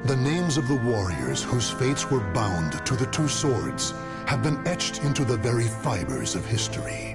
The names of the warriors whose fates were bound to the two swords have been etched into the very fibers of history.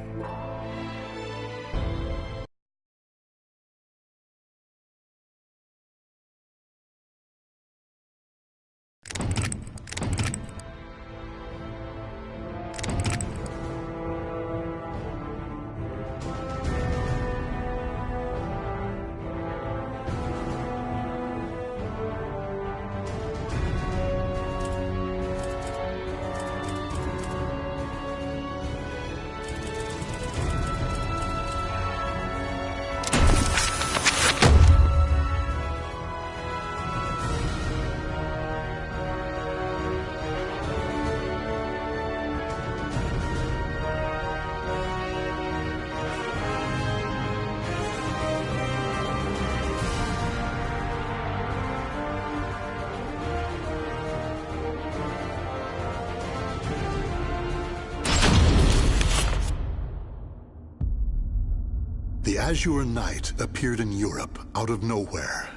The Azure Knight appeared in Europe out of nowhere.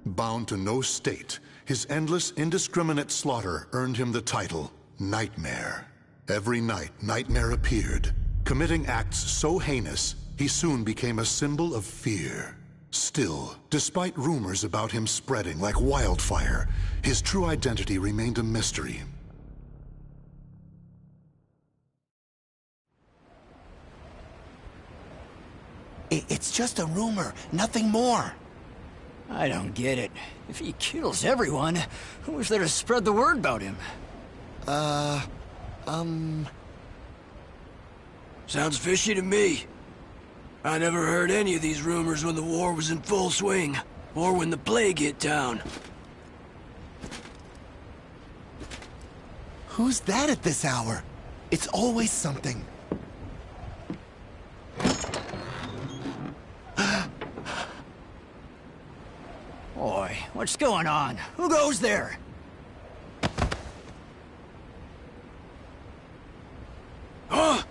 Bound to no state, his endless, indiscriminate slaughter earned him the title, Nightmare. Every night, Nightmare appeared, committing acts so heinous, he soon became a symbol of fear. Still, despite rumors about him spreading like wildfire, his true identity remained a mystery. It's just a rumor, nothing more. I don't get it. If he kills everyone, who's there to spread the word about him? Sounds fishy to me. I never heard any of these rumors when the war was in full swing, or when the plague hit town. Who's that at this hour? It's always something. Boy, what's going on? Who goes there? Huh?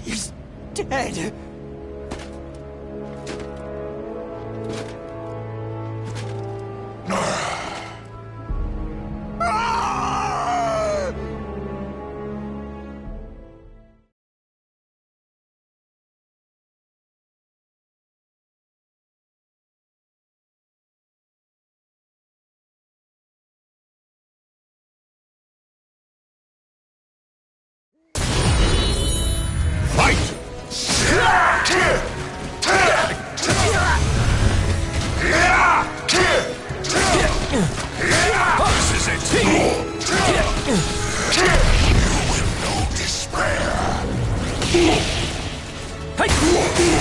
He's dead.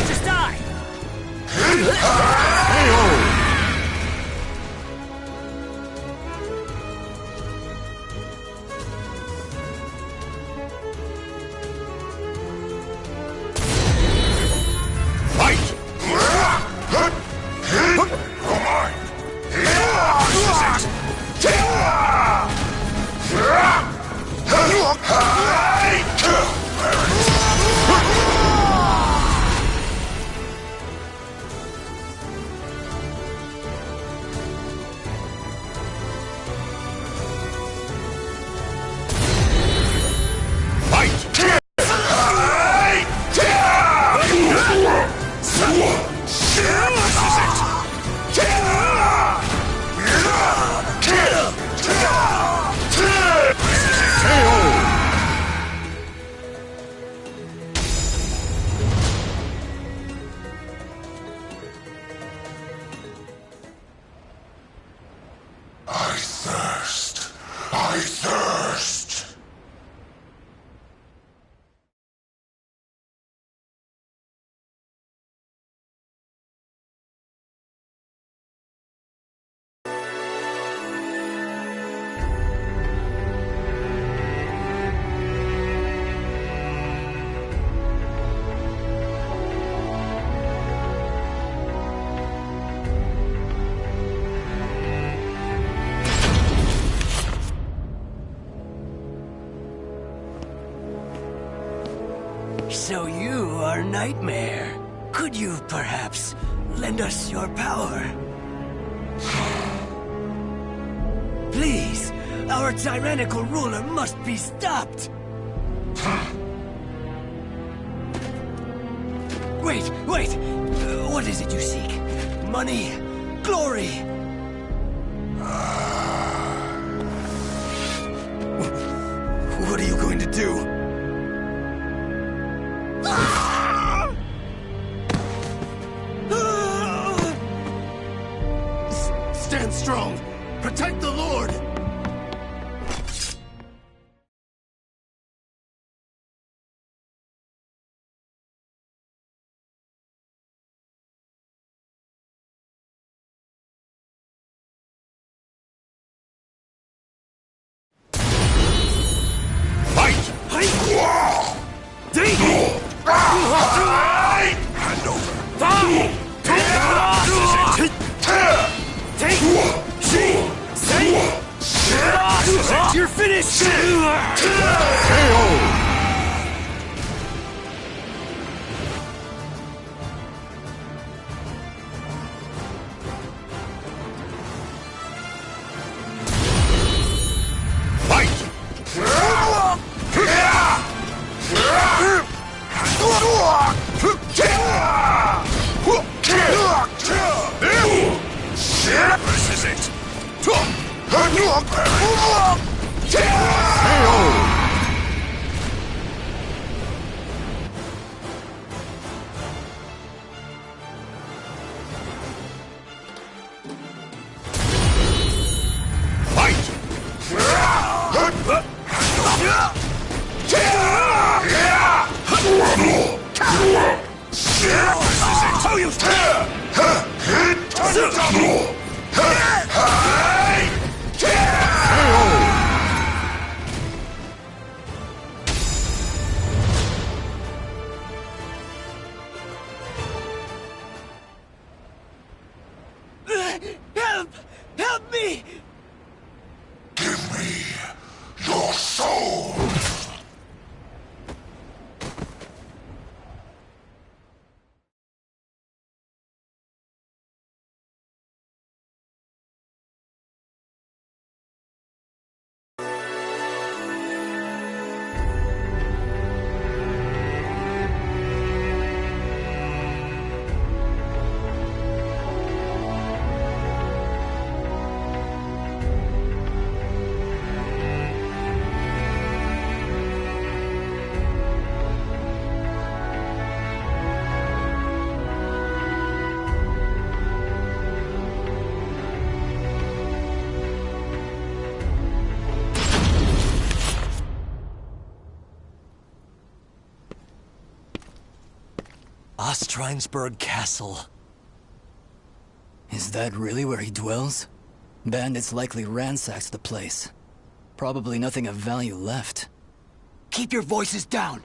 Just die! I thirst! So you are Nightmare. Could you, perhaps, lend us your power? Please, our tyrannical ruler must be stopped. Wait! What is it you seek? Money? Glory? What are you going to do? Stand strong. Protect the Lord. Hand over. You're finished! This is it. Help me! Give me your soul. Ostrinsburg Castle. Is that really where he dwells? Bandits likely ransacked the place. Probably nothing of value left. Keep your voices down!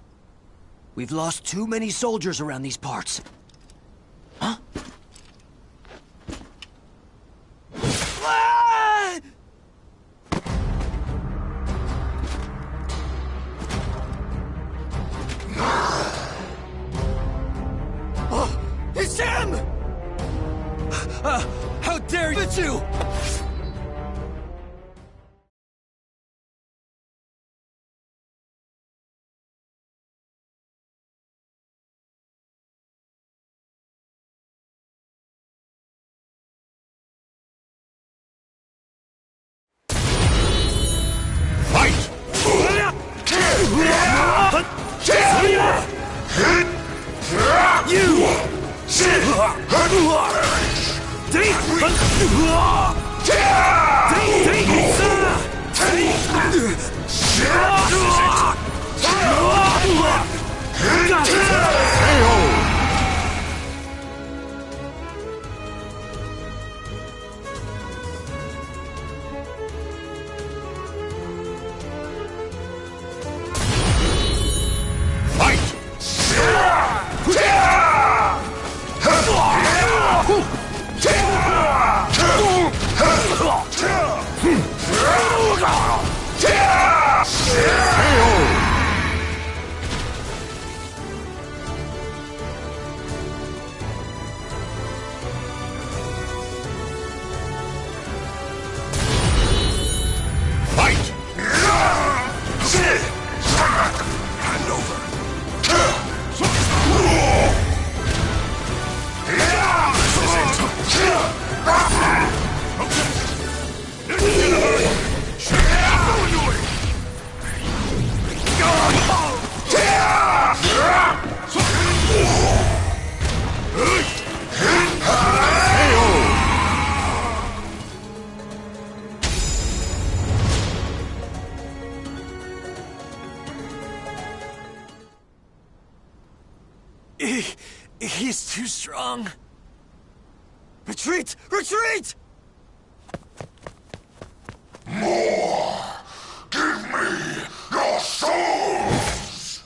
We've lost too many soldiers around these parts. Huh? Ah! Oh, it's him! How dare you! Hey! He's too strong. Retreat! Retreat! More! Give me your souls!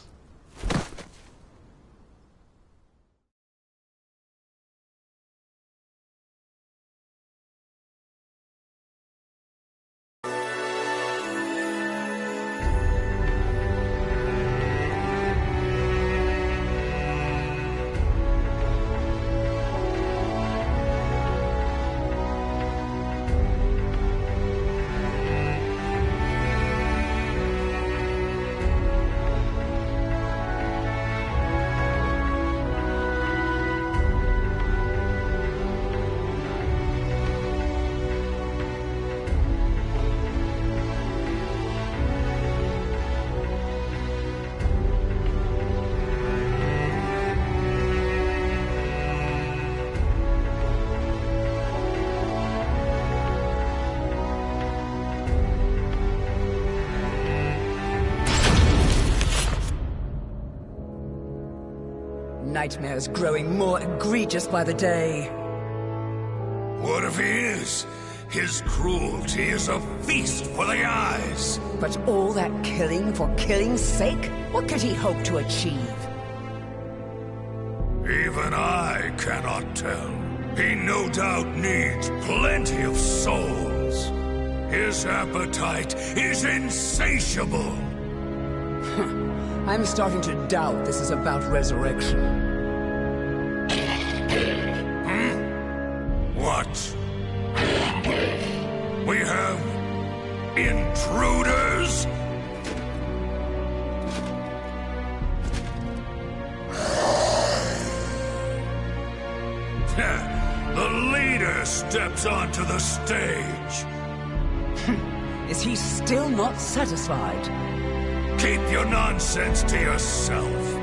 Nightmare's growing more egregious by the day. What if he is? His cruelty is a feast for the eyes. But all that killing for killing's sake? What could he hope to achieve? Even I cannot tell. He no doubt needs plenty of souls. His appetite is insatiable. I'm starting to doubt this is about resurrection. What? We have intruders? The leader steps onto the stage. Is he still not satisfied? Keep your nonsense to yourself.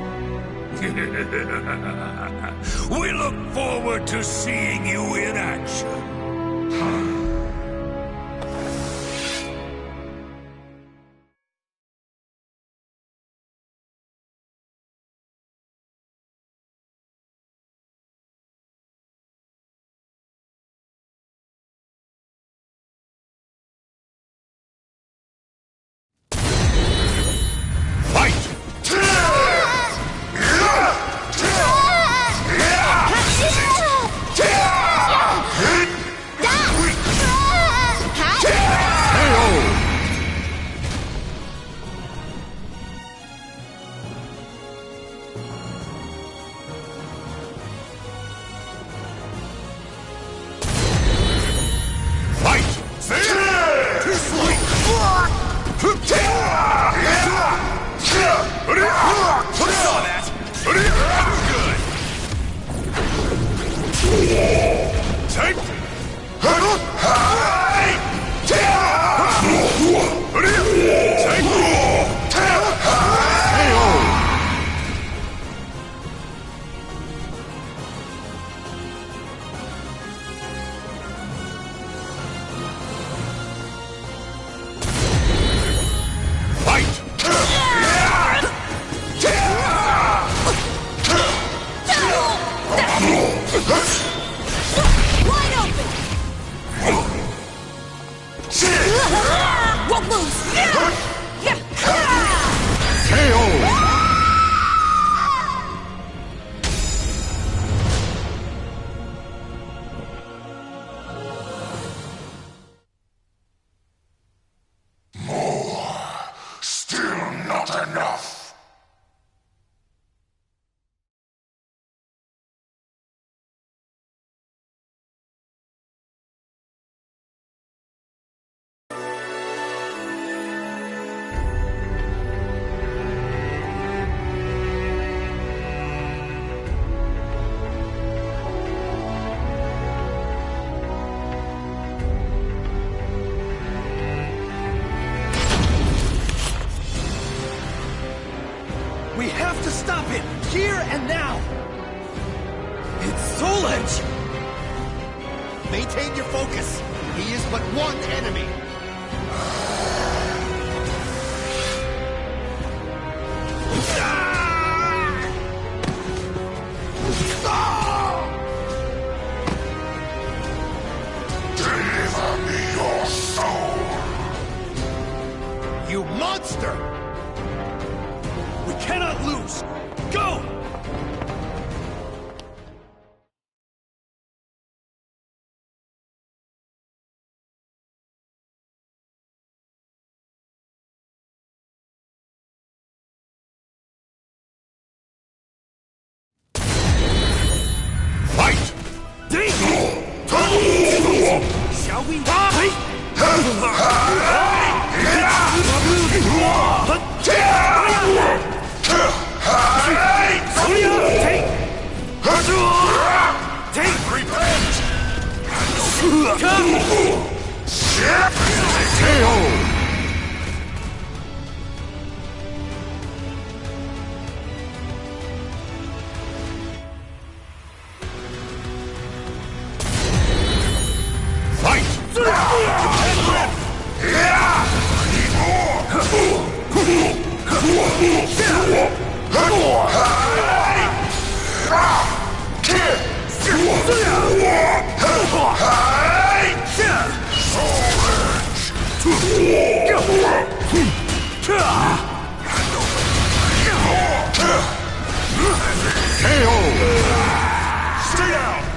We look forward to seeing you in action. We have to stop him, here and now! It's Soul Edge! Maintain your focus. He is but one enemy. cannot lose! Go! Fight! Shall we? Stay down!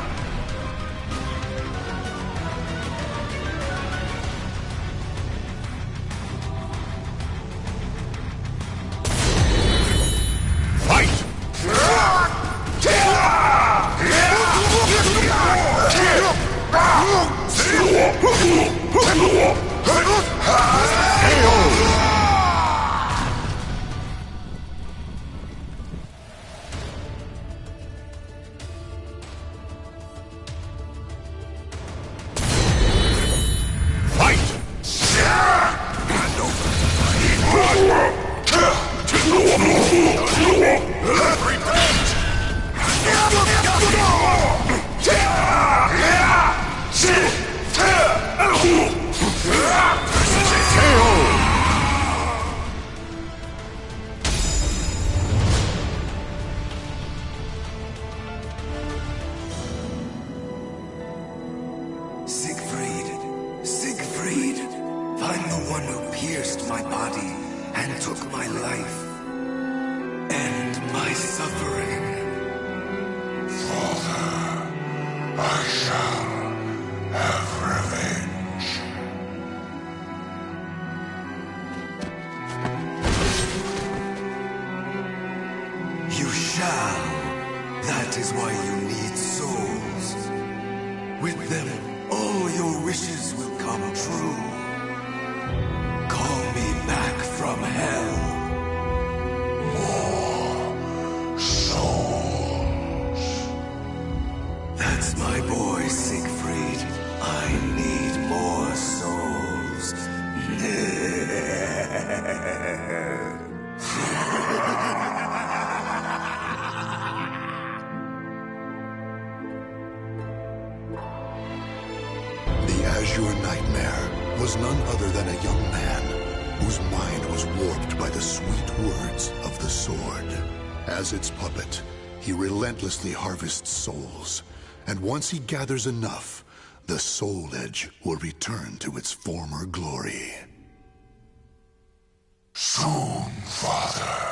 Siegfried, I'm the one who pierced my body and took my life. End my suffering. Father, I shall have revenge. You shall. That is why you need souls. With them, all your wishes will come true. Call me back from hell. More souls. That's my boy, Siegfried. I need more souls. The Azure Nightmare was none other than a young man whose mind was warped by the sweet words of the sword. As its puppet, he relentlessly harvests souls, and once he gathers enough, the Soul Edge will return to its former glory. Soon, Father.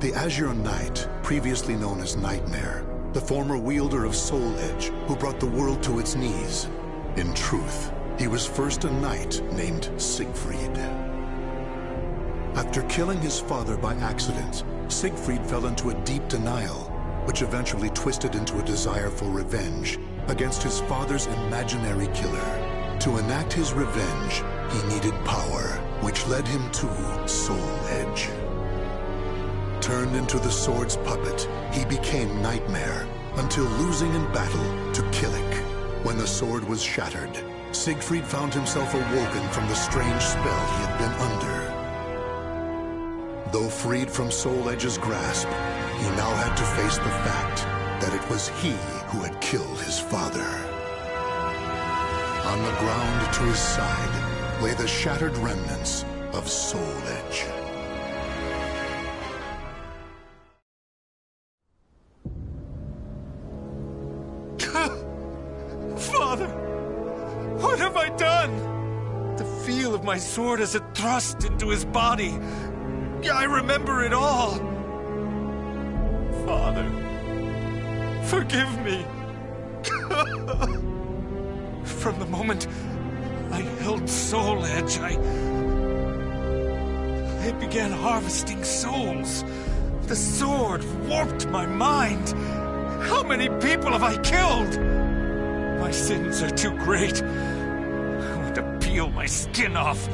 The Azure Knight, previously known as Nightmare, the former wielder of Soul Edge, who brought the world to its knees. In truth, he was first a knight named Siegfried. After killing his father by accident, Siegfried fell into a deep denial, which eventually twisted into a desire for revenge against his father's imaginary killer. To enact his revenge, he needed power, which led him to Soul Edge. Turned into the sword's puppet, he became Nightmare, until losing in battle to Killick. When the sword was shattered, Siegfried found himself awoken from the strange spell he had been under. Though freed from Soul Edge's grasp, he now had to face the fact that it was he who had killed his father. On the ground to his side lay the shattered remnants of Soul Edge. Father! What have I done? The feel of my sword as it thrust into his body. I remember it all. Father, forgive me. From the moment I held Soul Edge, I began harvesting souls. The sword warped my mind. How many people have I killed? My sins are too great. I want to peel my skin off.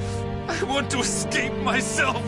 I want to escape myself.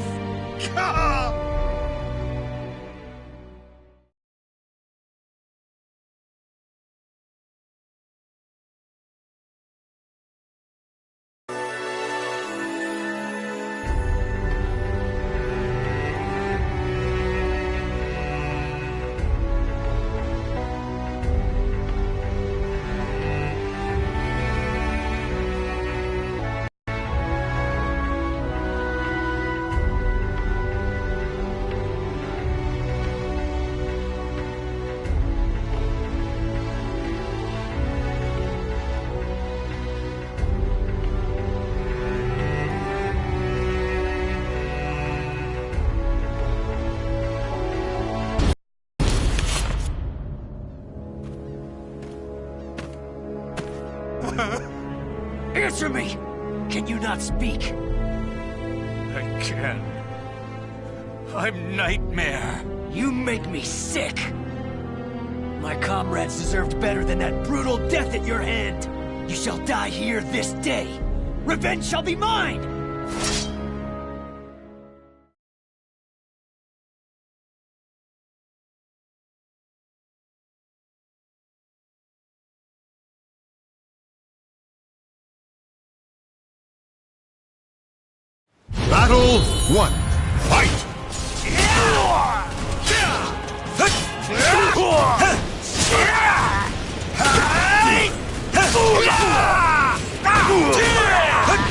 Answer me! Can you not speak? I can. I'm Nightmare. You make me sick! My comrades deserved better than that brutal death at your hand! You shall die here this day! Revenge shall be mine! Battle 1. Fight!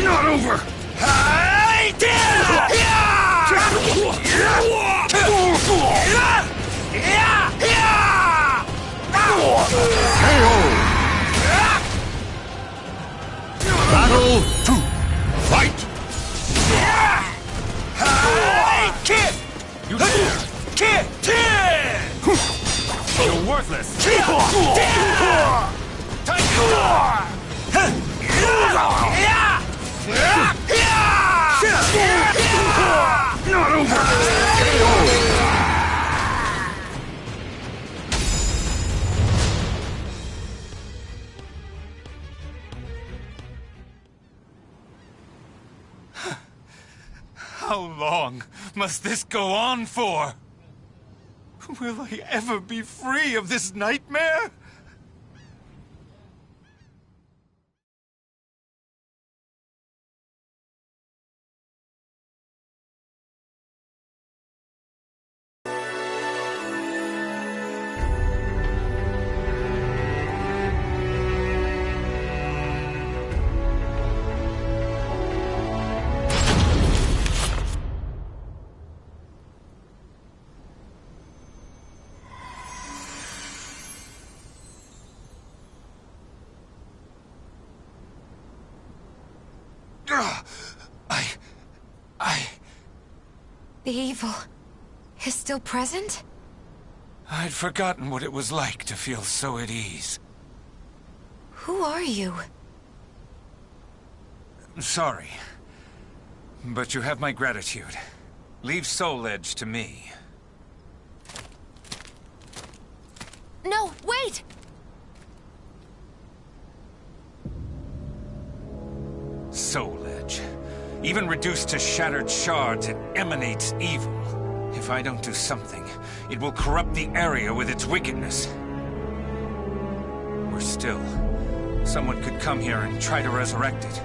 Not over! Battle 2. Fight! You dare! You're worthless! Not over! How long must this go on for? Will I ever be free of this nightmare? The evil is still present? I'd forgotten what it was like to feel so at ease. Who are you? Sorry. But you have my gratitude. Leave Soul Edge to me. No, wait! Soul Edge. Even reduced to shattered shards, it emanates evil. If I don't do something, it will corrupt the area with its wickedness. Or still, someone could come here and try to resurrect it.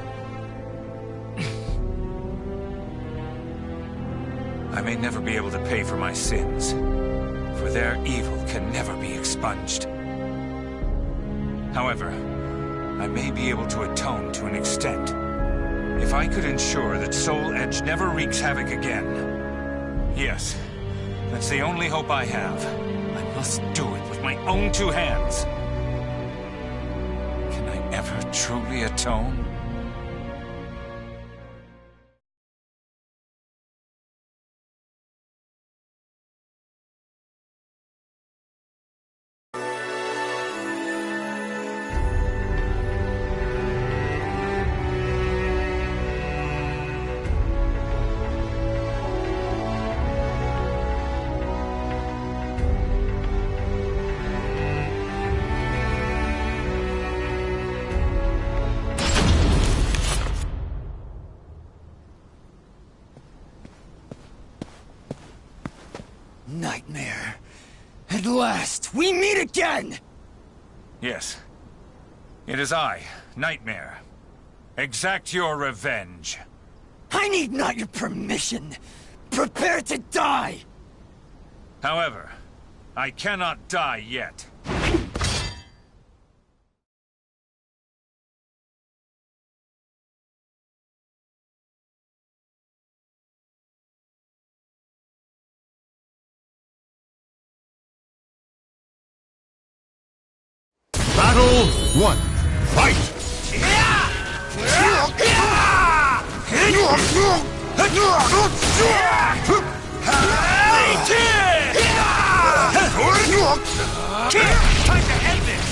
I may never be able to pay for my sins, for their evil can never be expunged. However, I may be able to atone to an extent. If I could ensure that Soul Edge never wreaks havoc again. Yes, that's the only hope I have. I must do it with my own two hands. Can I ever truly atone? Nightmare. At last, we meet again! Yes. It is I, Nightmare. Exact your revenge. I need not your permission. Prepare to die! However, I cannot die yet. Battle 1. Fight! Time to end this!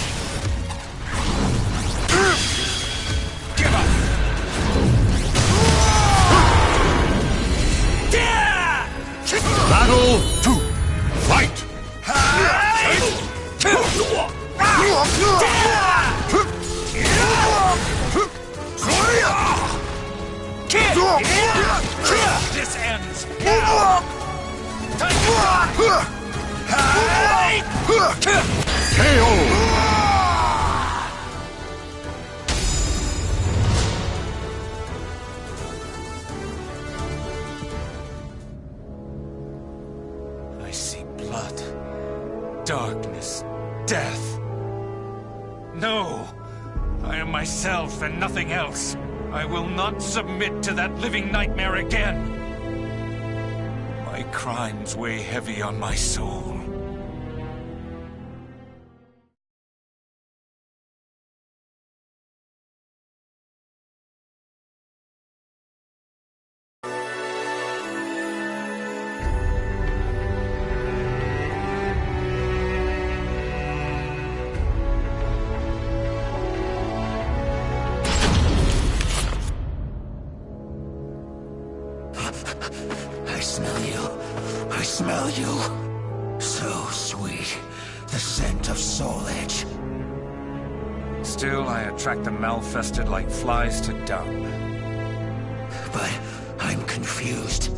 Give up! Battle 2. Fight! This ends now! Time to KO! I see blood, darkness, death. No! I am myself and nothing else. I will not submit to that living nightmare again. My crimes weigh heavy on my soul. I smell you. I smell you. So sweet. The scent of Soul Edge. Still, I attract the malfested like flies to dung. But I'm confused.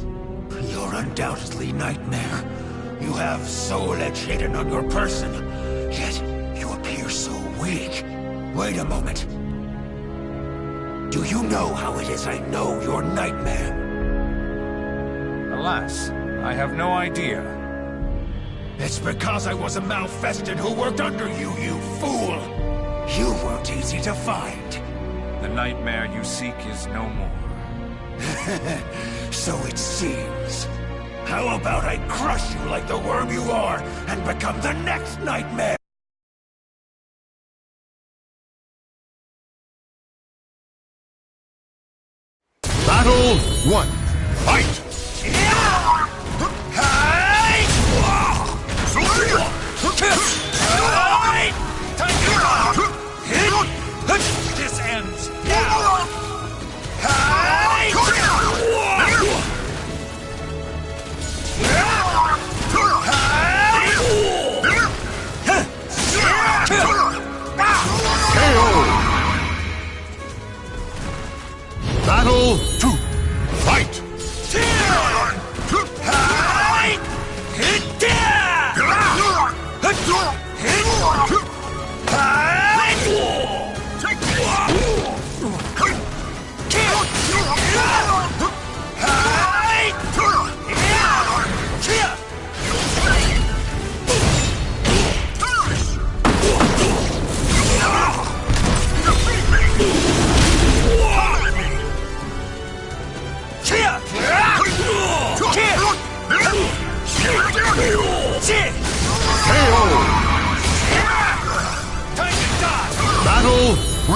You're undoubtedly Nightmare. You have Soul Edge hidden on your person. Yet, you appear so weak. Wait a moment. Do you know how it is I know you're Nightmare? Alas, I have no idea. It's because I was a malfested who worked under you, you fool! You weren't easy to find. The nightmare you seek is no more. So it seems. How about I crush you like the worm you are, and become the next Nightmare? Battle 1. Fight! Hey!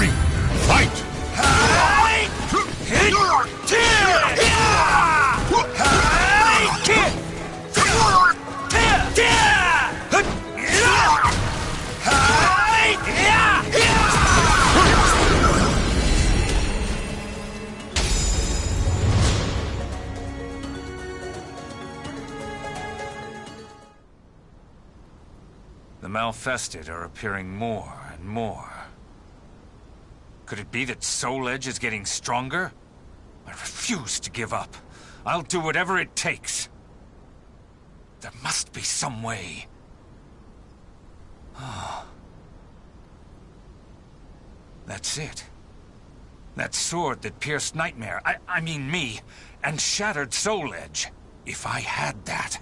three, fight! The Malfested are appearing more and more. Could it be that Soul Edge is getting stronger? I refuse to give up. I'll do whatever it takes. There must be some way. That's it. That sword that pierced Nightmare, I mean me, and shattered Soul Edge. If I had that...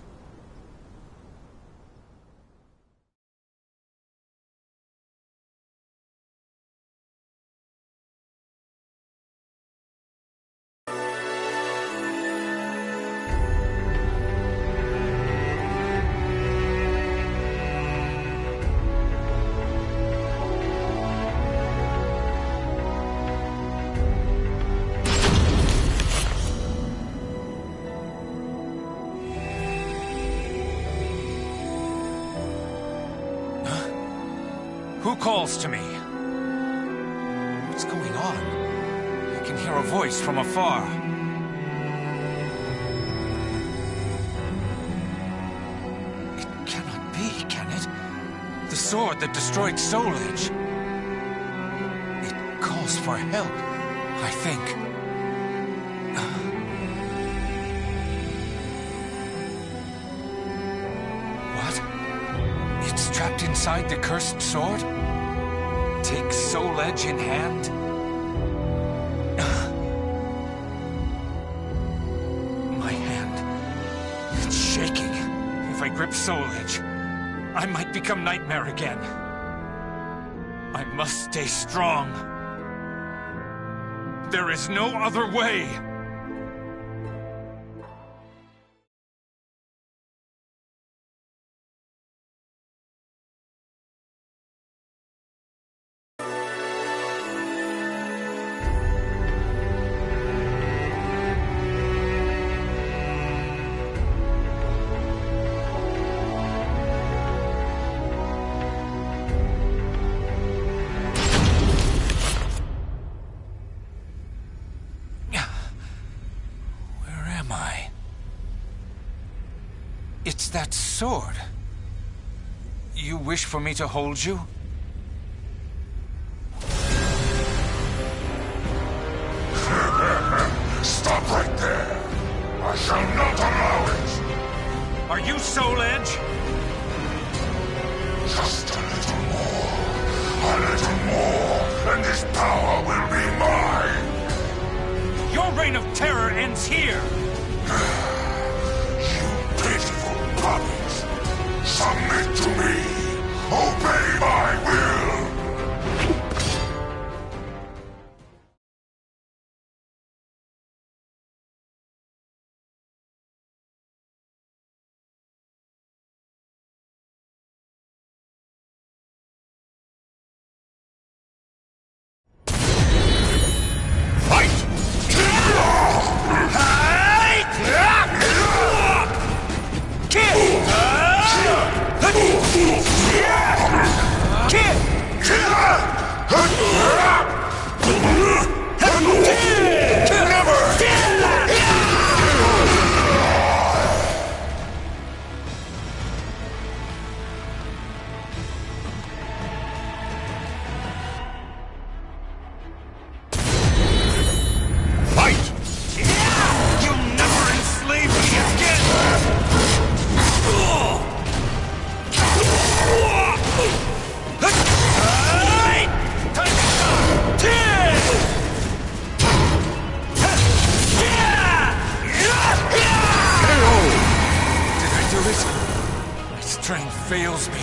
Who calls to me? What's going on? I can hear a voice from afar. It cannot be, can it? The sword that destroyed Soul Edge. It calls for help, I think. It's trapped inside the cursed sword? Take Soul Edge in hand? My hand... it's shaking. If I grip Soul Edge, I might become Nightmare again. I must stay strong. There is no other way! It's that sword. You wish for me to hold you? Stop right there! I shall not allow it! Are you Soul Edge? Just a little more, and this power will be mine! Your reign of terror ends here! Puppies, submit to me! Obey my will! Fails me.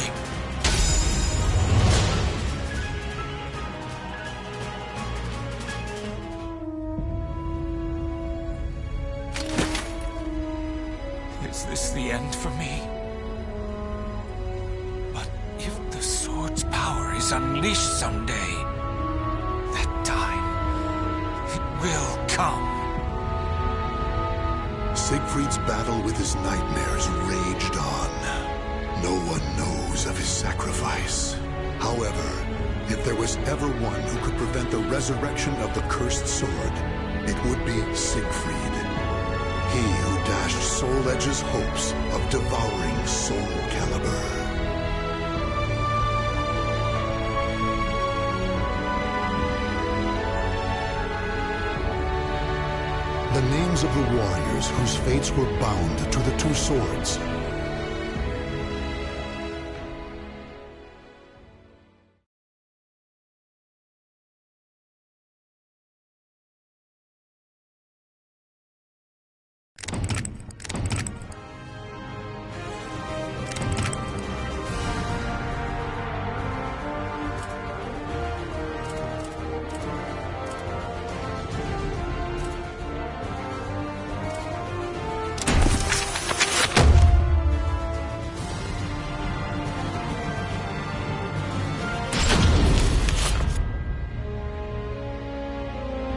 Is this the end for me? But if the sword's power is unleashed someday, will come. Siegfried's battle with his nightmares raged on. No one knows of his sacrifice. However, if there was ever one who could prevent the resurrection of the cursed sword, it would be Siegfried. He who dashed Soul Edge's hopes of devouring Soul Calibur. The names of the warriors whose fates were bound to the two swords.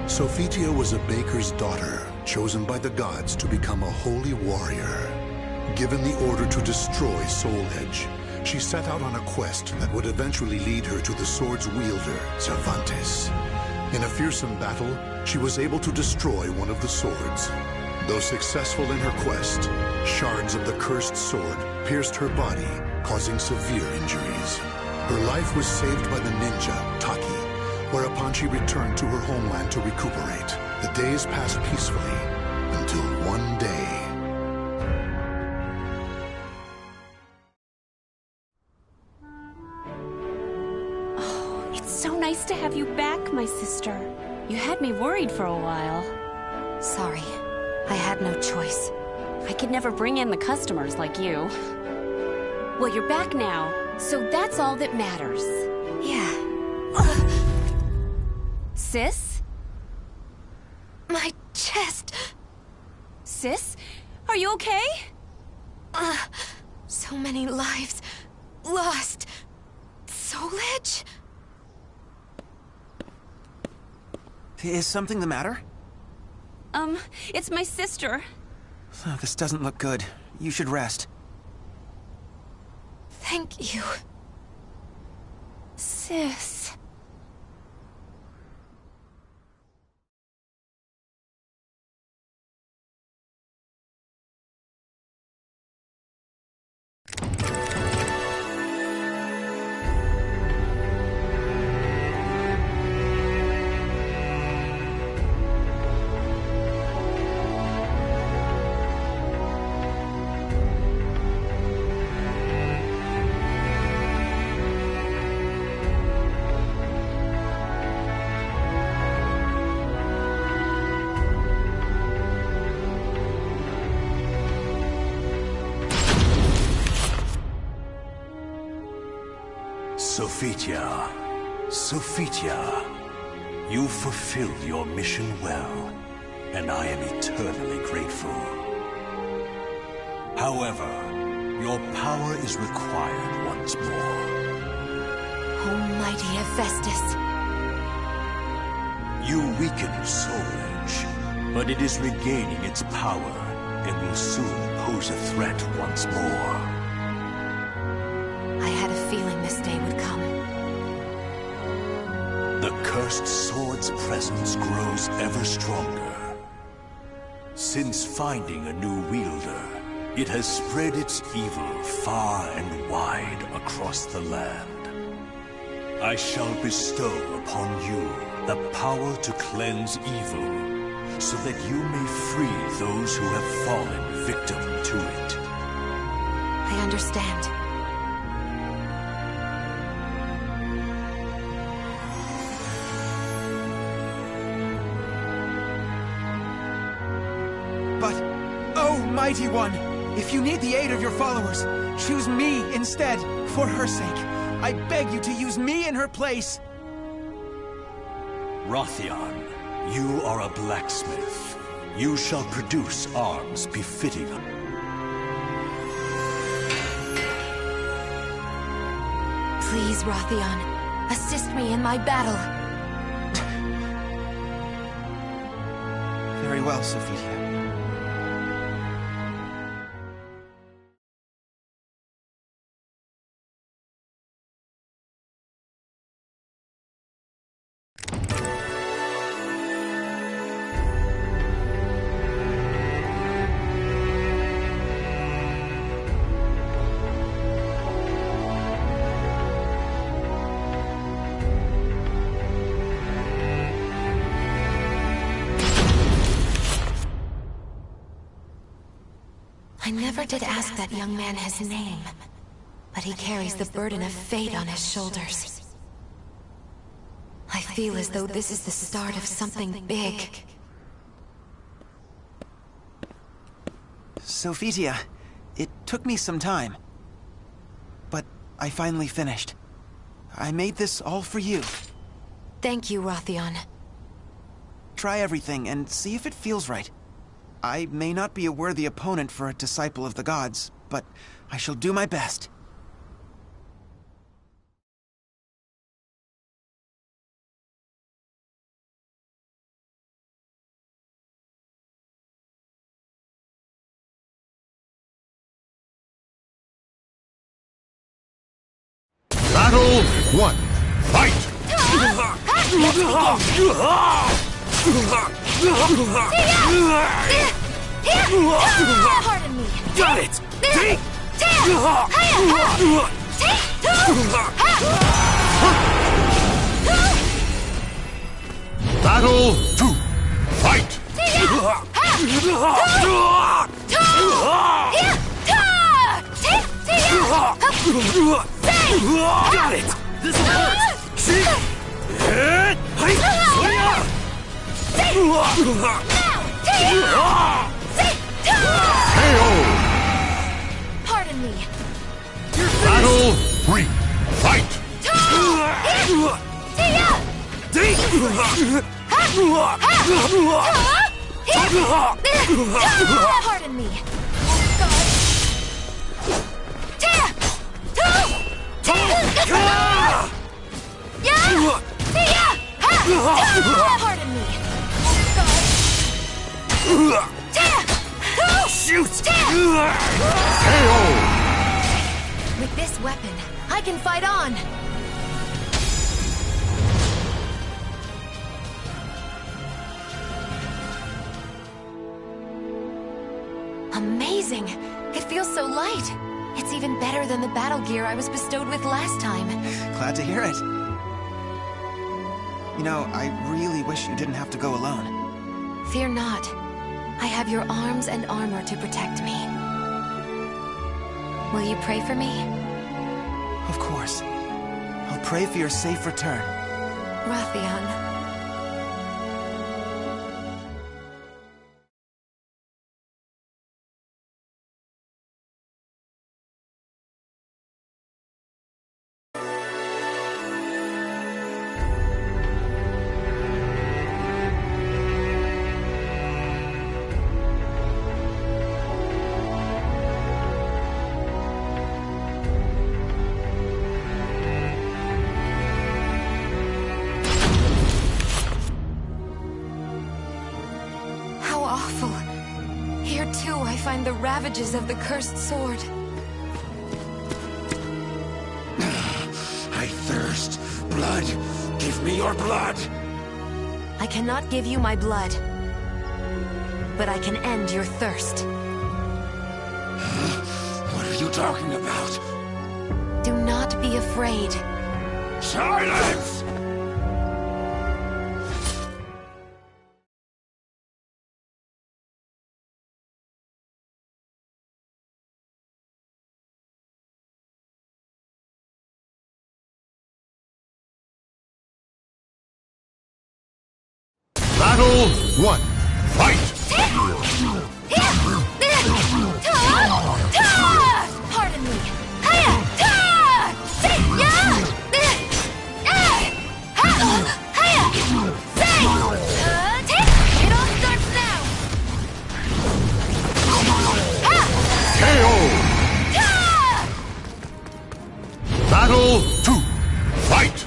Sophitia was a baker's daughter, chosen by the gods to become a holy warrior. Given the order to destroy Soul Edge, she set out on a quest that would eventually lead her to the sword's wielder, Cervantes. In a fearsome battle, she was able to destroy one of the swords. Though successful in her quest, shards of the cursed sword pierced her body, causing severe injuries. Her life was saved by the ninja, Taki, whereupon she returned to her homeland to recuperate. The days passed peacefully, until one day... Oh, it's so nice to have you back, my sister. You had me worried for a while. Sorry, I had no choice. I could never bring in the customers like you. Well, you're back now, so that's all that matters. Yeah. Sis? My chest. Sis? Are you okay? So many lives lost. Soul Edge? Is something the matter? It's my sister. Oh, this doesn't look good. You should rest. Thank you. Sis. Sophitia, you fulfilled your mission well, and I am eternally grateful. However, your power is required once more. Almighty Hephaestus. You weakened Soul Edge, but it is regaining its power and will soon pose a threat once more. I had a feeling this day would come. The cursed sword's presence grows ever stronger. Since finding a new wielder, it has spread its evil far and wide across the land. I shall bestow upon you the power to cleanse evil, so that you may free those who have fallen victim to it. I understand. Mighty One, if you need the aid of your followers, choose me instead, for her sake. I beg you to use me in her place. Rothion, you are a blacksmith. You shall produce arms befitting. Please, Rothion, assist me in my battle. Very well, Sophia. I never did ask that young man his name, but he carries the burden of fate on his shoulders. I feel as though this is the start of something big. Sophia, it took me some time, but I finally finished. I made this all for you. Thank you, Rothion. Try everything and see if it feels right. I may not be a worthy opponent for a disciple of the gods, but I shall do my best. Battle 1. Fight! Pardon me. Got it! Battle 2. Fight! Got it! This will hurt! See? Pardon me. Battle 3. Fight! Pardon me. Pardon me. Shoot! KO! With this weapon, I can fight on. Amazing! It feels so light. It's even better than the battle gear I was bestowed with last time. Glad to hear it. You know, I really wish you didn't have to go alone. Fear not. I have your arms and armor to protect me. Will you pray for me? Of course. I'll pray for your safe return. Rothion. Find the ravages of the cursed sword. I thirst. Blood. Give me your blood. I cannot give you my blood, but I can end your thirst. What are you talking about? Do not be afraid. Silence! Battle 1. Fight! Pardon me. It all starts now. KO! Battle 2. Fight!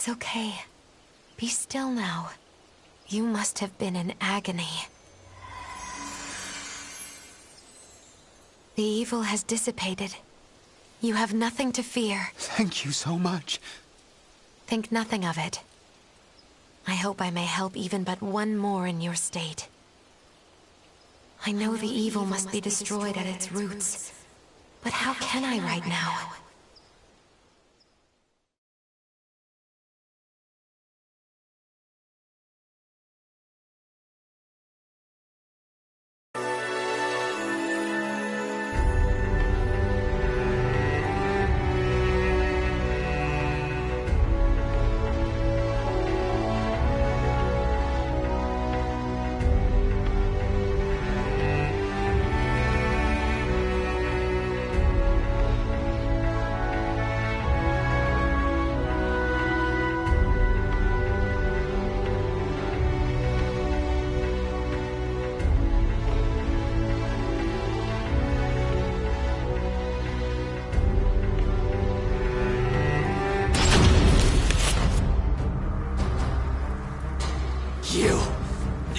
It's okay. Be still now. You must have been in agony. The evil has dissipated. You have nothing to fear. Thank you so much. Think nothing of it. I hope I may help even but one more in your state. I know the evil must be destroyed at its roots, but how can I right now?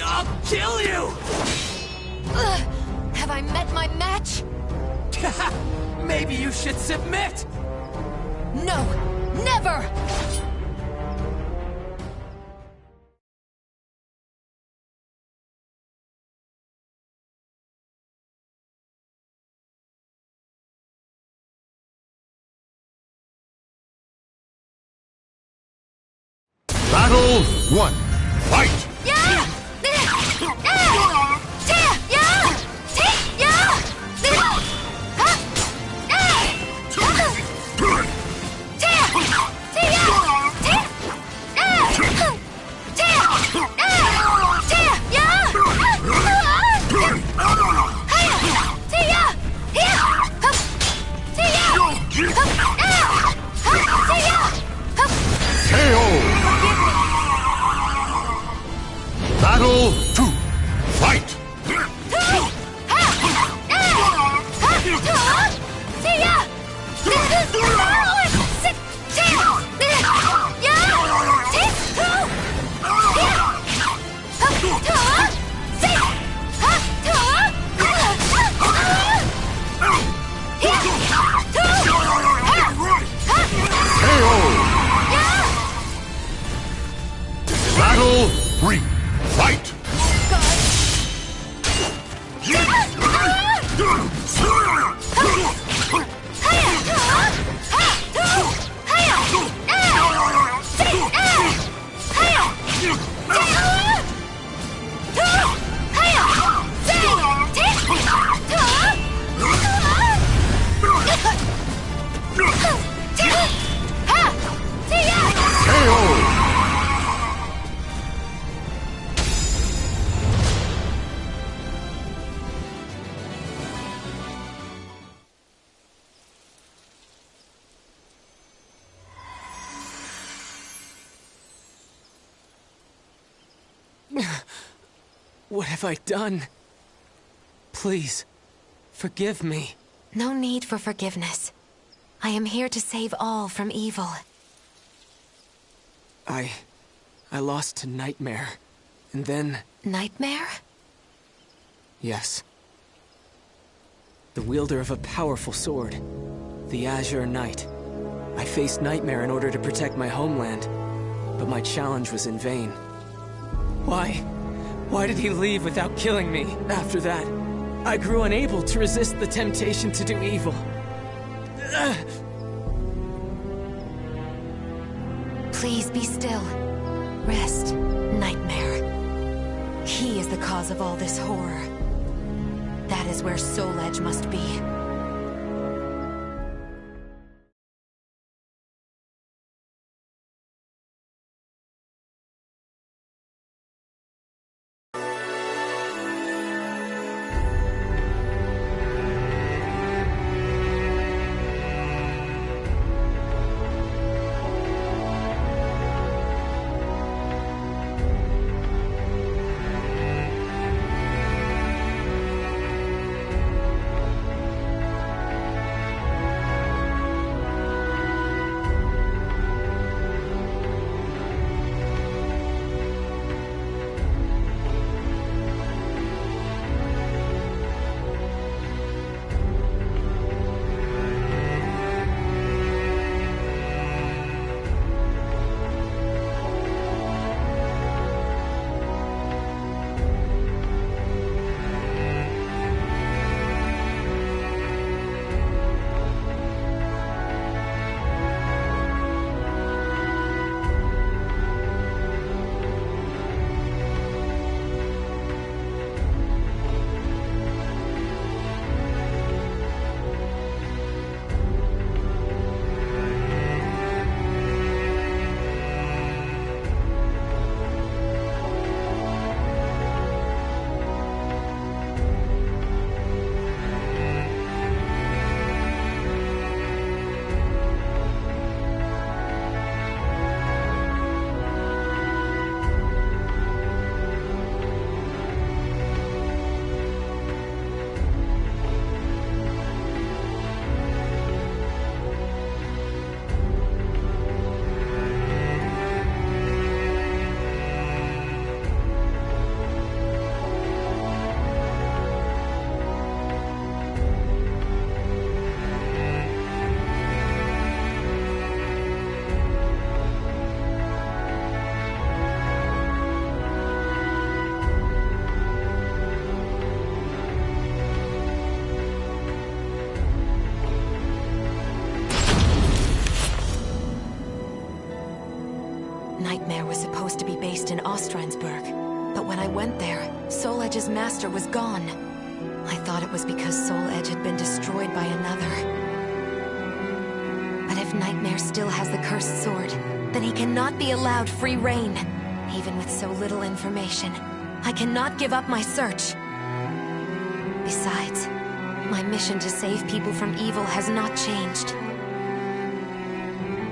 I'll kill you! Have I met my match? Maybe you should submit! No! Never! Battle 1. Fight! Battle 2. Fight! Battle 3. Fight! What have I done? Please, forgive me. No need for forgiveness. I am here to save all from evil. I lost to Nightmare, and then... Nightmare? Yes. The wielder of a powerful sword, the Azure Knight. I faced Nightmare in order to protect my homeland, but my challenge was in vain. Why did he leave without killing me? After that, I grew unable to resist the temptation to do evil. Please be still. Rest, Nightmare. He is the cause of all this horror. That is where Soul Edge must be. Nightmare was supposed to be based in Ostransburg, but when I went there, Soul Edge's master was gone. I thought it was because Soul Edge had been destroyed by another. But if Nightmare still has the cursed sword, then he cannot be allowed free reign. Even with so little information, I cannot give up my search. Besides, my mission to save people from evil has not changed.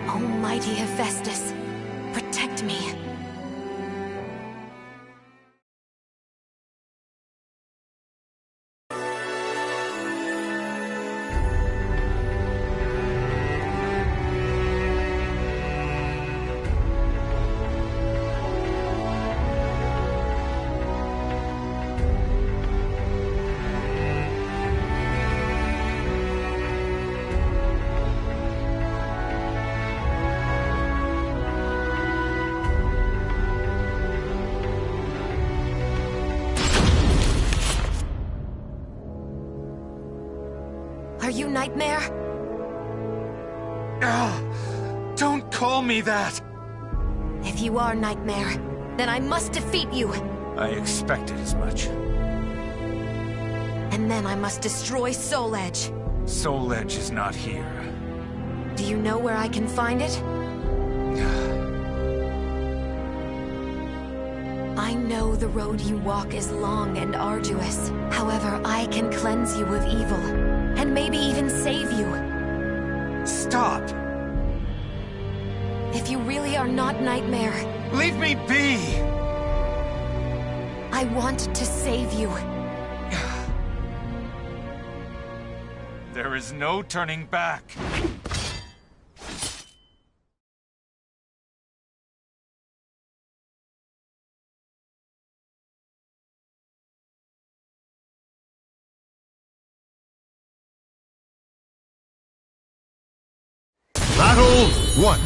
Almighty Hephaestus, protect me. Are you Nightmare? Don't call me that! If you are Nightmare, then I must defeat you. I expected as much. And then I must destroy Soul Edge. Soul Edge is not here. Do you know where I can find it? I know the road you walk is long and arduous. However, I can cleanse you of evil, and maybe even save you. Stop! If you really are not Nightmare... Leave me be! I want to save you. There is no turning back. Battle 1.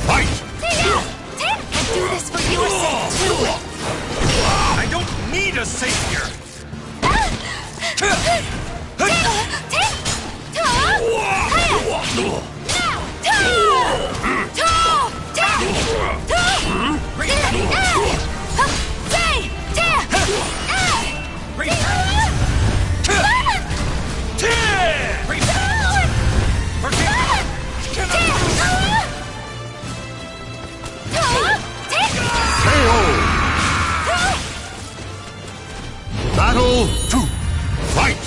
Fight! I do this for your sake, too! I don't need a savior! Battle 2. Fight!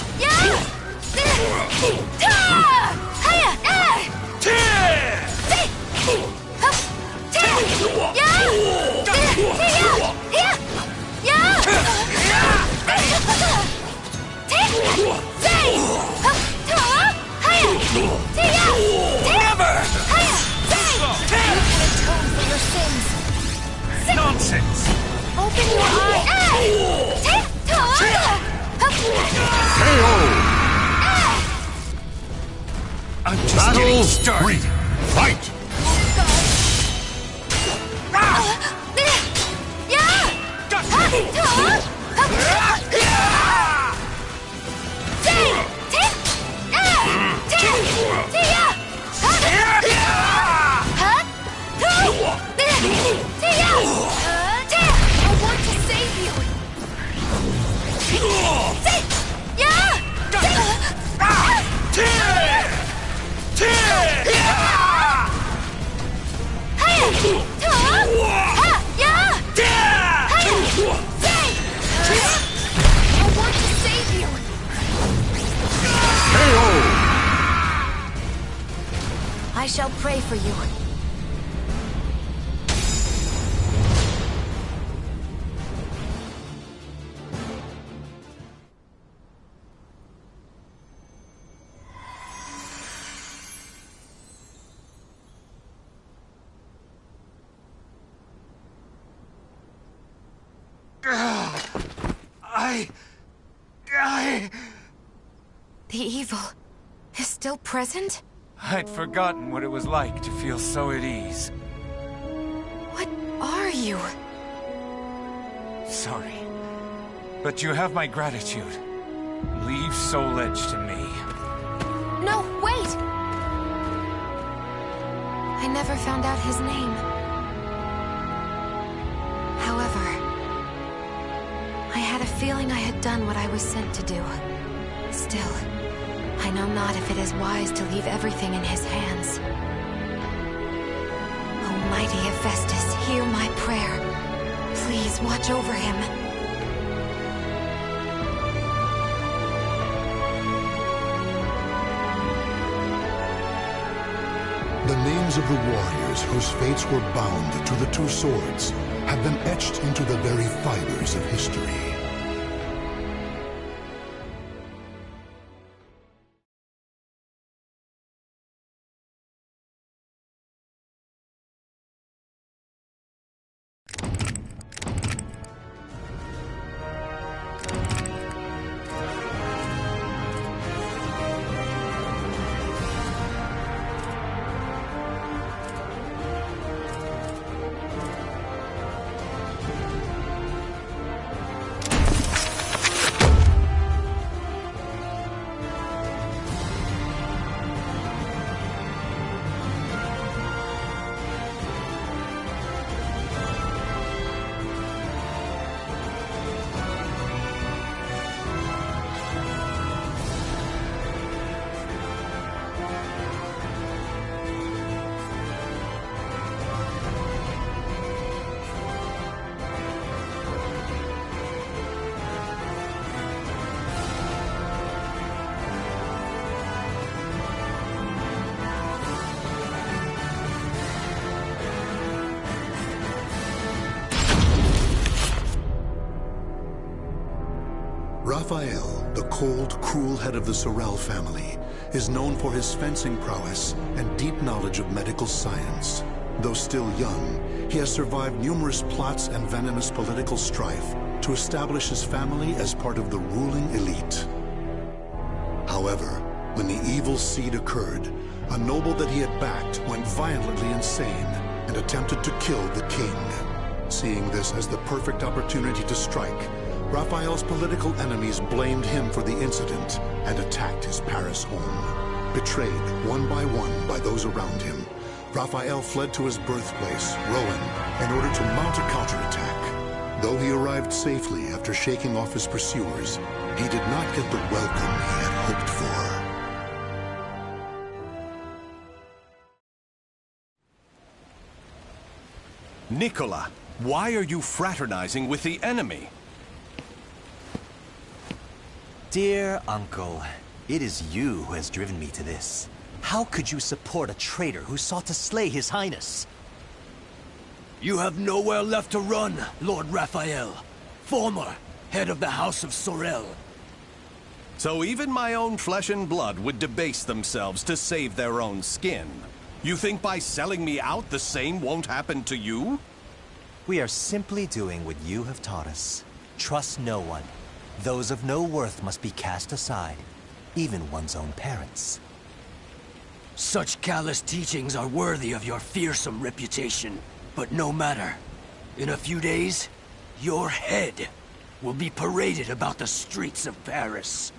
Nonsense! Open your eyes! I'm just getting started! Fight! I want to save you! I want to save you! I shall pray for you. The evil is still present? I'd forgotten what it was like to feel so at ease. What are you? Sorry. But you have my gratitude. Leave Soul Edge to me. No, wait! I never found out his name. feeling I had done what I was sent to do. Still, I know not if it is wise to leave everything in his hands. Almighty Hephaestus, hear my prayer. Please watch over him. The names of the warriors whose fates were bound to the two swords have been etched into the very fibers of history. Raphael, the cold, cruel head of the Sorel family, is known for his fencing prowess and deep knowledge of medical science. Though still young, he has survived numerous plots and venomous political strife to establish his family as part of the ruling elite. However, when the evil seed occurred, a noble that he had backed went violently insane and attempted to kill the king. Seeing this as the perfect opportunity to strike, Raphael's political enemies blamed him for the incident and attacked his Paris home. Betrayed one by those around him, Raphael fled to his birthplace, Rouen, in order to mount a counterattack. Though he arrived safely after shaking off his pursuers, he did not get the welcome he had hoped for. Nicola, why are you fraternizing with the enemy? Dear Uncle, it is you who has driven me to this. How could you support a traitor who sought to slay His Highness? You have nowhere left to run, Lord Raphael, former head of the House of Sorel. So even my own flesh and blood would debase themselves to save their own skin. You think by selling me out the same won't happen to you? We are simply doing what you have taught us. Trust no one. Those of no worth must be cast aside, even one's own parents. Such callous teachings are worthy of your fearsome reputation. But no matter. In a few days, your head will be paraded about the streets of Paris.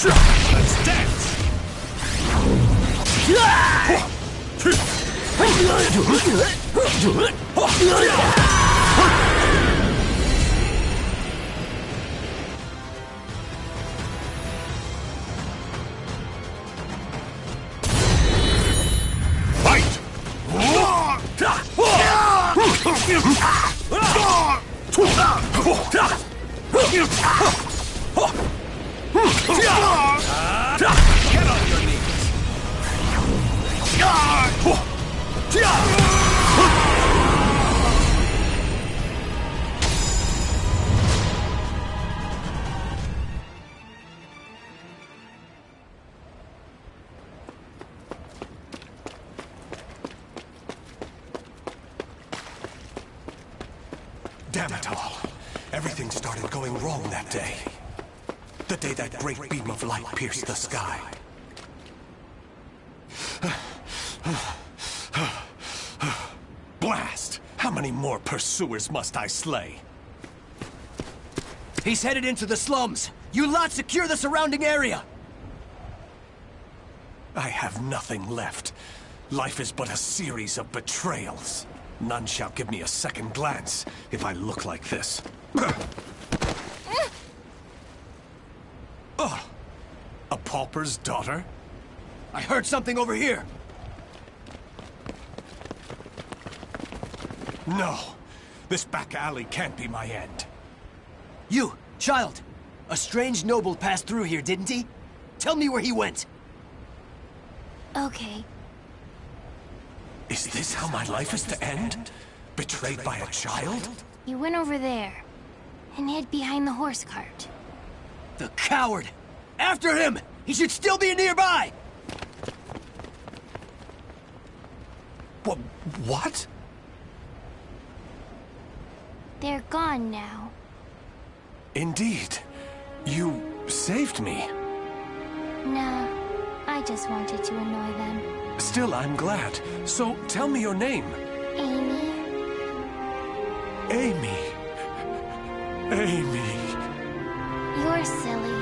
Let's dance! Get on your knees! Damn it all. Everything started going wrong that day. The day that great beam of light pierced the sky. Blast! How many more pursuers must I slay? He's headed into the slums. You lot secure the surrounding area. I have nothing left. Life is but a series of betrayals. None shall give me a second glance if I look like this. A pauper's daughter? I heard something over here. No. This back alley can't be my end. You, child. A strange noble passed through here, didn't he? Tell me where he went. Okay. Is this how my life is to end? Betrayed by a child? You went over there and hid behind the horse cart. The coward! After him! He should still be nearby! What? They're gone now. Indeed. You saved me. Nah, I just wanted to annoy them. Still, I'm glad. So, tell me your name. Amy? Amy. Amy. You're silly.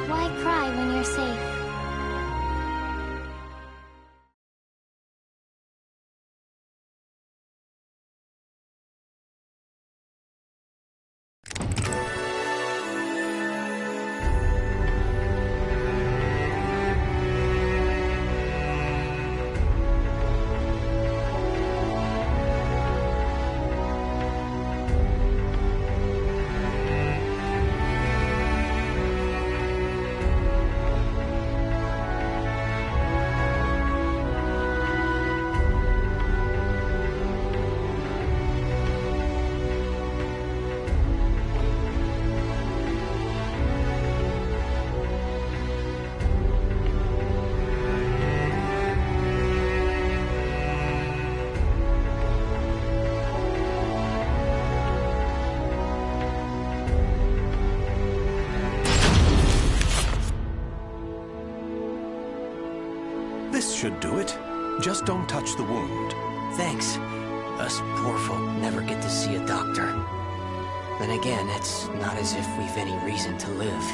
Why cry when you're safe? This should do it. Just don't touch the wound. Thanks. Us poor folk never get to see a doctor. Then again, it's not as if we've any reason to live.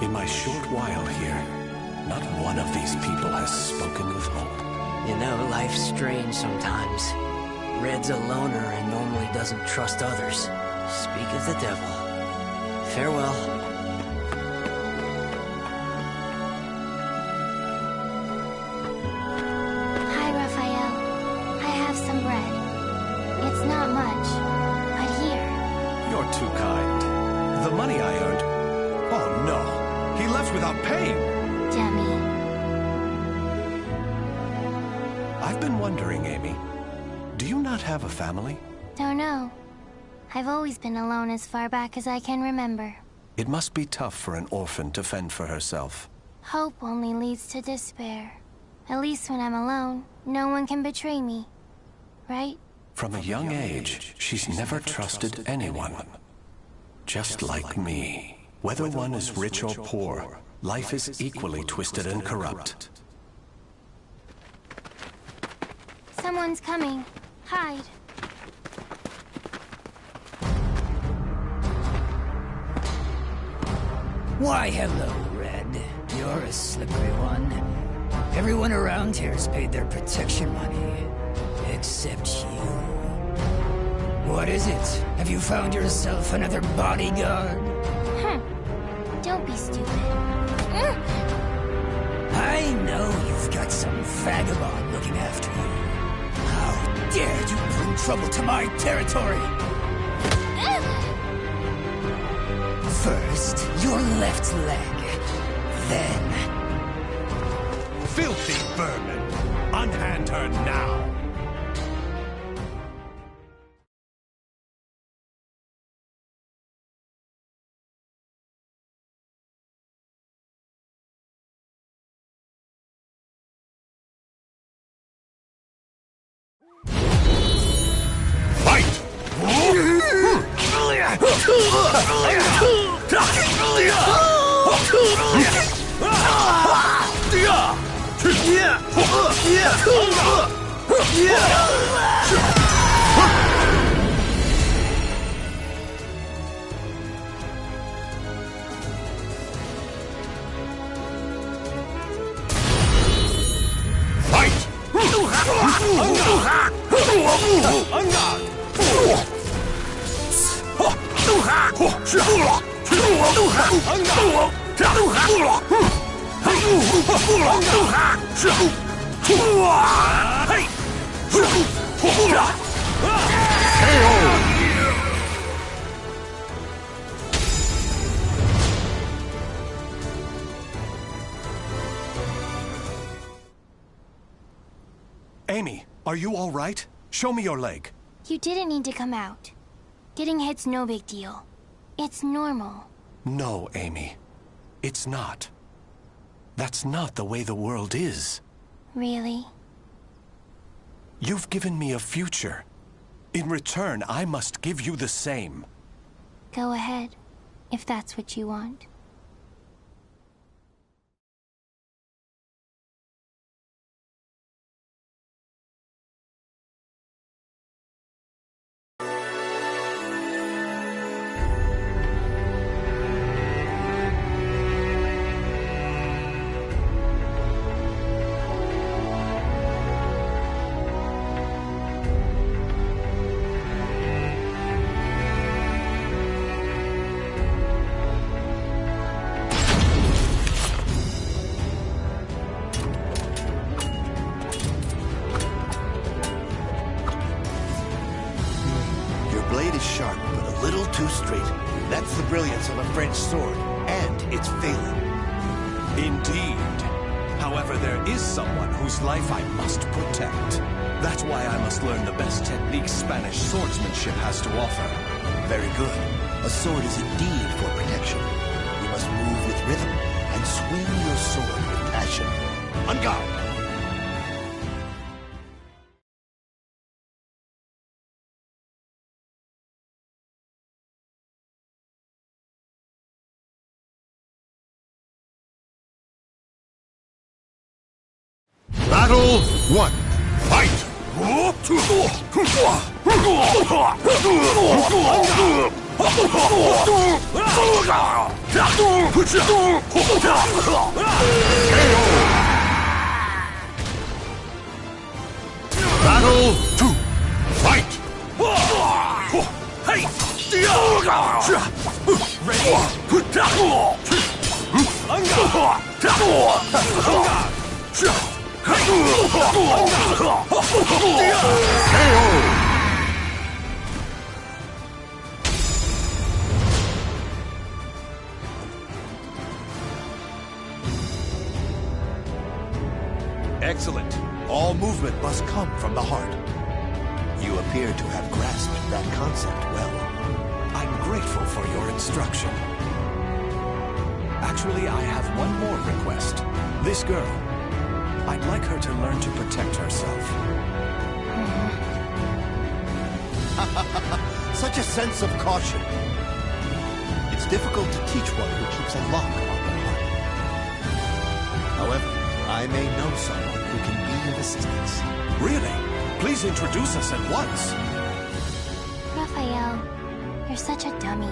In my short while here, not one of these people has spoken with hope. You know, life's strange sometimes. Red's a loner and normally doesn't trust others. Speak of the devil. Farewell. Too kind. The money I earned... Oh no, he left without paying. Dummy. I've been wondering, Amy, do you not have a family? Don't know. I've always been alone as far back as I can remember. It must be tough for an orphan to fend for herself. Hope only leads to despair. At least when I'm alone, no one can betray me. Right? From a young age, she's never trusted anyone. Just like me. Whether one is rich or poor, life is equally twisted and corrupt. Someone's coming. Hide. Why, hello, Red. You're a slippery one. Everyone around here's paid their protection money. Except you. What is it? Have you found yourself another bodyguard? Don't be stupid. I know you've got some vagabond looking after you. How dare you bring trouble to my territory? First, your left leg. Then... Filthy vermin! Unhand her now! Fight! Amy, are you all right? Show me your leg. You didn't need to come out. Getting hit's no big deal. It's normal. No, Amy. It's not. That's not the way the world is. Really? You've given me a future. In return, I must give you the same. Go ahead, if that's what you want. Sword, and it's failing. Indeed. However, there is someone whose life I must protect. That's why I must learn the best techniques Spanish swordsmanship has to offer. Very good. A sword is indeed for protection. You must move with rhythm and swing your sword with passion. On guard! Battle 1. Fight! Battle 2. Fight! Hey! Excellent. All movement must come from the heart. You appear to have grasped that concept well. I'm grateful for your instruction. Actually, I have one more request. This girl, I'd like her to learn to protect herself. Such a sense of caution. It's difficult to teach one who keeps a lock on their heart. However, I may know someone who can be of assistance. Really? Please introduce us at once. Raphael, you're such a dummy.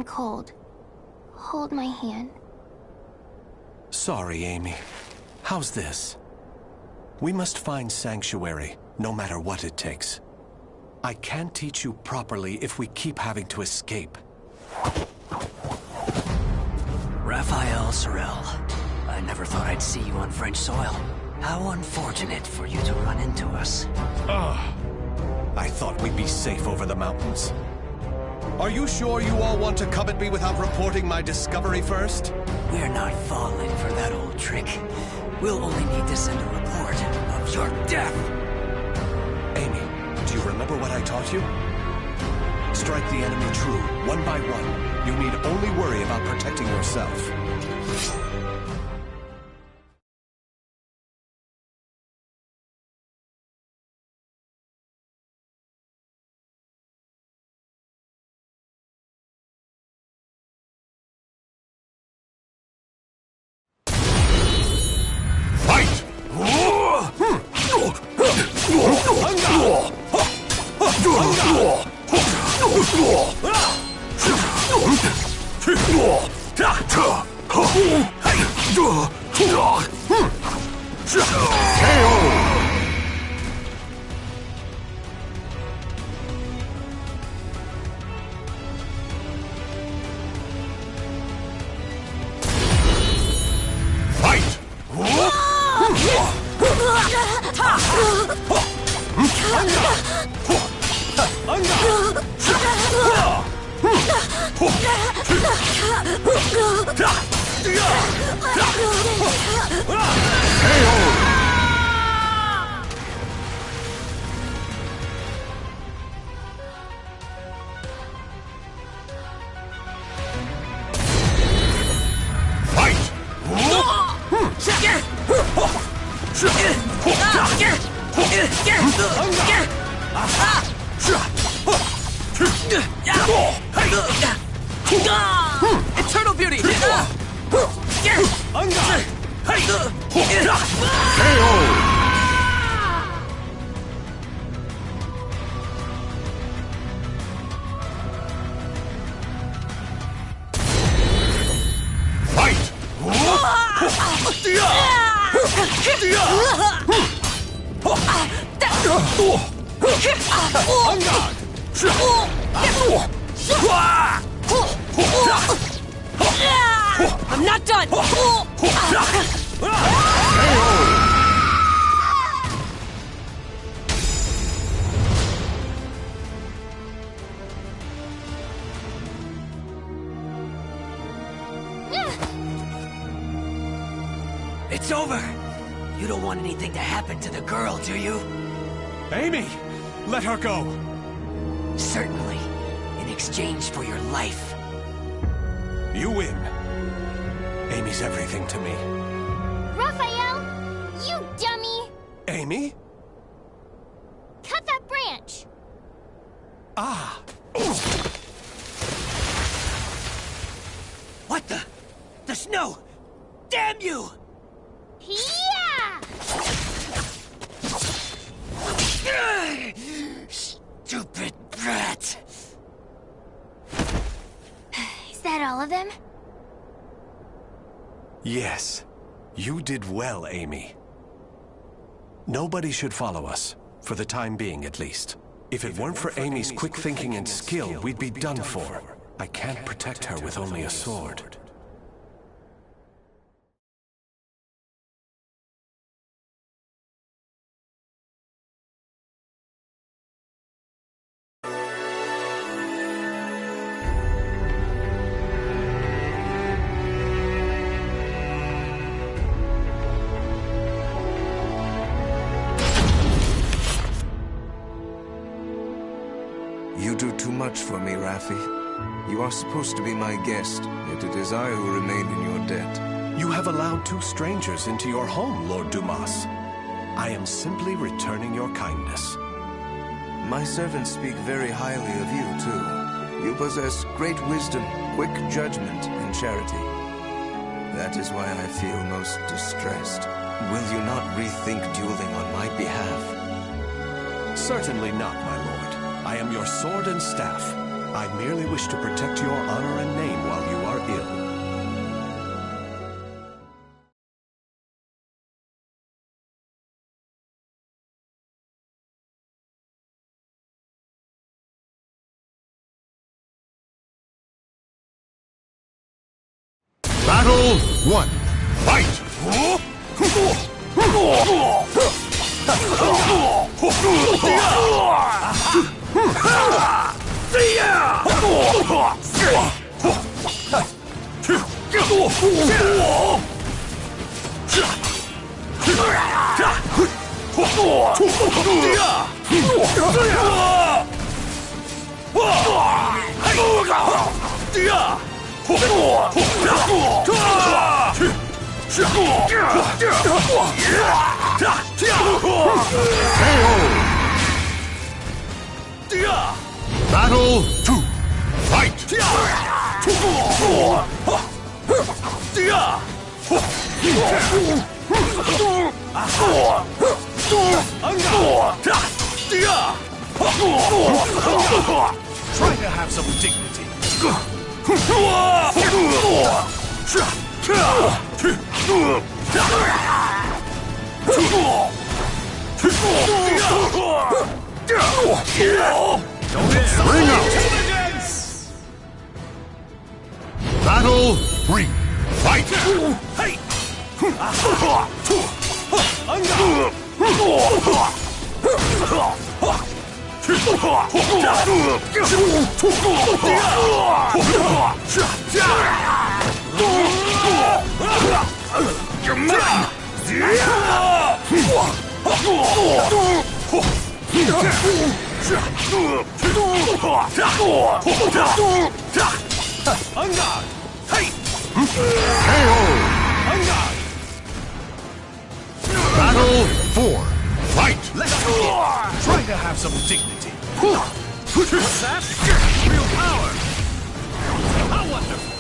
cold. Hold my hand. Sorry, Amy. How's this? We must find sanctuary, no matter what it takes. I can't teach you properly if we keep having to escape. Raphael Sorel. I never thought I'd see you on French soil. How unfortunate for you to run into us. I thought we'd be safe over the mountains. Are you sure you all want to come at me without reporting my discovery first? We're not falling for that old trick. We'll only need to send a report of your death. Amy, do you remember what I taught you? Strike the enemy true, one by one. You need only worry about protecting yourself. Eternal beauty! I'm not done! It's over! You don't want anything to happen to the girl, do you? Amy! Let her go! Certainly. In exchange for your life. You win. Amy's everything to me. Raphael! You dummy! Amy? Cut that branch! Ah! What the? The snow! Damn you! Yeah! Stupid brat! Is that all of them? Yes. You did well, Amy. Nobody should follow us, for the time being at least. If it weren't for Amy's quick thinking and skill, we'd be done for. I can't protect her with only a sword. You do too much for me, Raffi. You are supposed to be my guest, yet it is I who remain in your debt. You have allowed two strangers into your home, Lord Dumas. I am simply returning your kindness. My servants speak very highly of you, too. You possess great wisdom, quick judgment, and charity. That is why I feel most distressed. Will you not rethink dueling on my behalf? Certainly not, my lord. I am your sword and staff. I merely wish to protect your honor and name while you are ill. Battle 1. Fight! Battle 2. Fight! Try to have some dignity. Ring out! Battle 3. Fight! Hey! You're mine! Unguard! Hey! KO! Unguard! Battle 4. Fight! Let's try to have some dignity. What's that? Real power! How wonderful!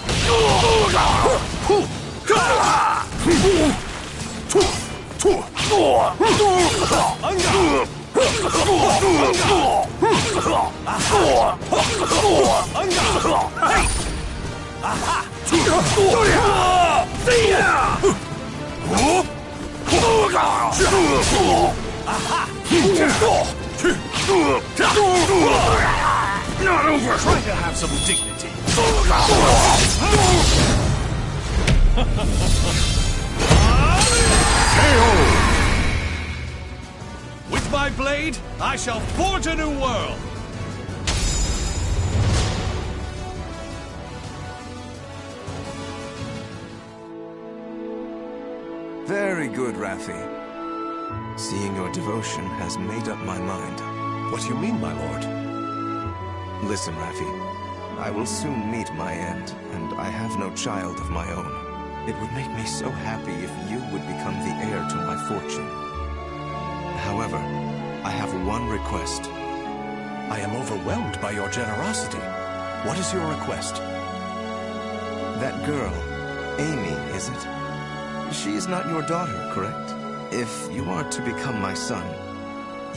Not over! Try to have some dignity. With my blade, I shall forge a new world! Very good, Raffi. Seeing your devotion has made up my mind. What do you mean, my lord? Listen, Raffi. I will soon meet my end, and I have no child of my own. It would make me so happy if you would become the heir to my fortune. However, I have one request. I am overwhelmed by your generosity. What is your request? That girl, Amy, is it? She is not your daughter, correct? If you are to become my son,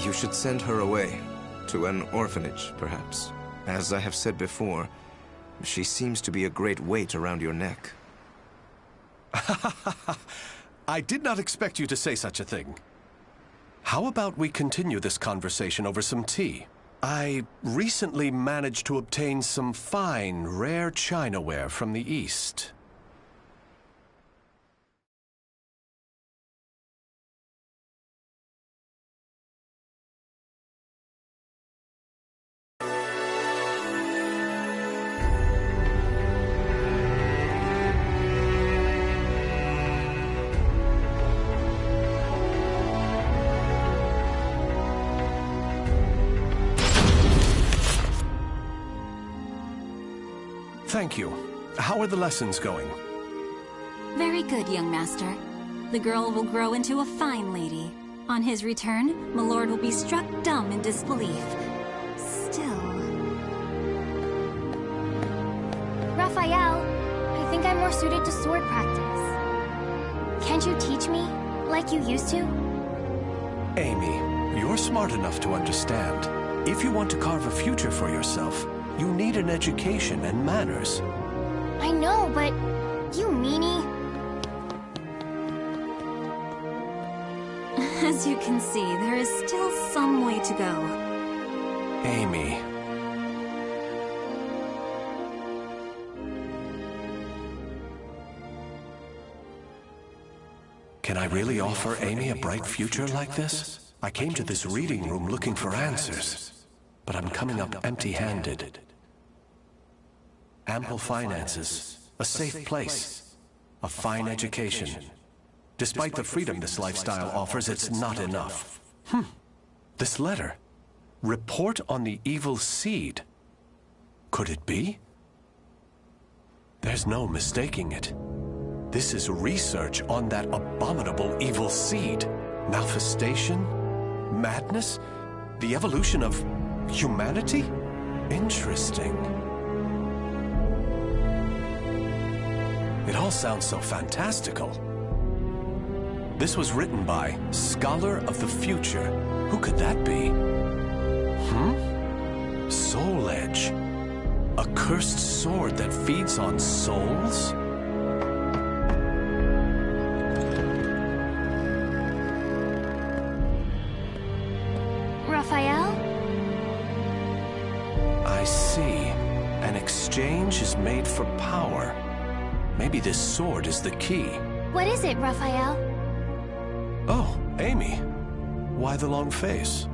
you should send her away, to an orphanage, perhaps. As I have said before, she seems to be a great weight around your neck. I did not expect you to say such a thing. How about we continue this conversation over some tea? I recently managed to obtain some fine, rare chinaware from the East. Thank you. How are the lessons going? Very good, young master. The girl will grow into a fine lady. On his return, Milord will be struck dumb in disbelief. Still... Raphael, I think I'm more suited to sword practice. Can't you teach me, like you used to? Amy, you're smart enough to understand. If you want to carve a future for yourself, You need an education and manners. I know, but you meanie. As you can see, there is still some way to go. Amy. Can I really offer Amy a bright future like this? I came to this reading room looking for answers, but I'm coming up empty-handed. Ample finances, a safe place, a fine education. Despite the freedom this lifestyle offers, it's not enough. This letter. Report on the evil seed. Could it be? There's no mistaking it. This is research on that abominable evil seed. Malfestation? Madness? The evolution of humanity? Interesting. It all sounds so fantastical. This was written by Scholar of the Future. Who could that be? Soul Edge. A cursed sword that feeds on souls? Raphael? I see. An exchange is made for power. Maybe this sword is the key. What is it, Raphael? Oh, Amy. Why the long face?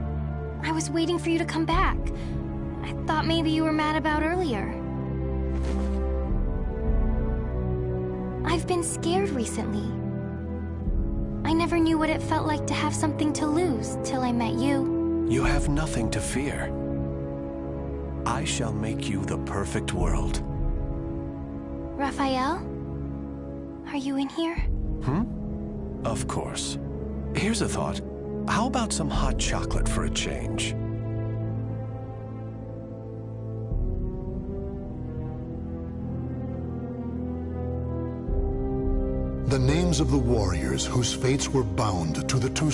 I was waiting for you to come back. I thought maybe you were mad about earlier. I've been scared recently. I never knew what it felt like to have something to lose till I met you. You have nothing to fear. I shall make you the perfect world. Raphael? Are you in here? Of course. Here's a thought. How about some hot chocolate for a change? The names of the warriors whose fates were bound to the two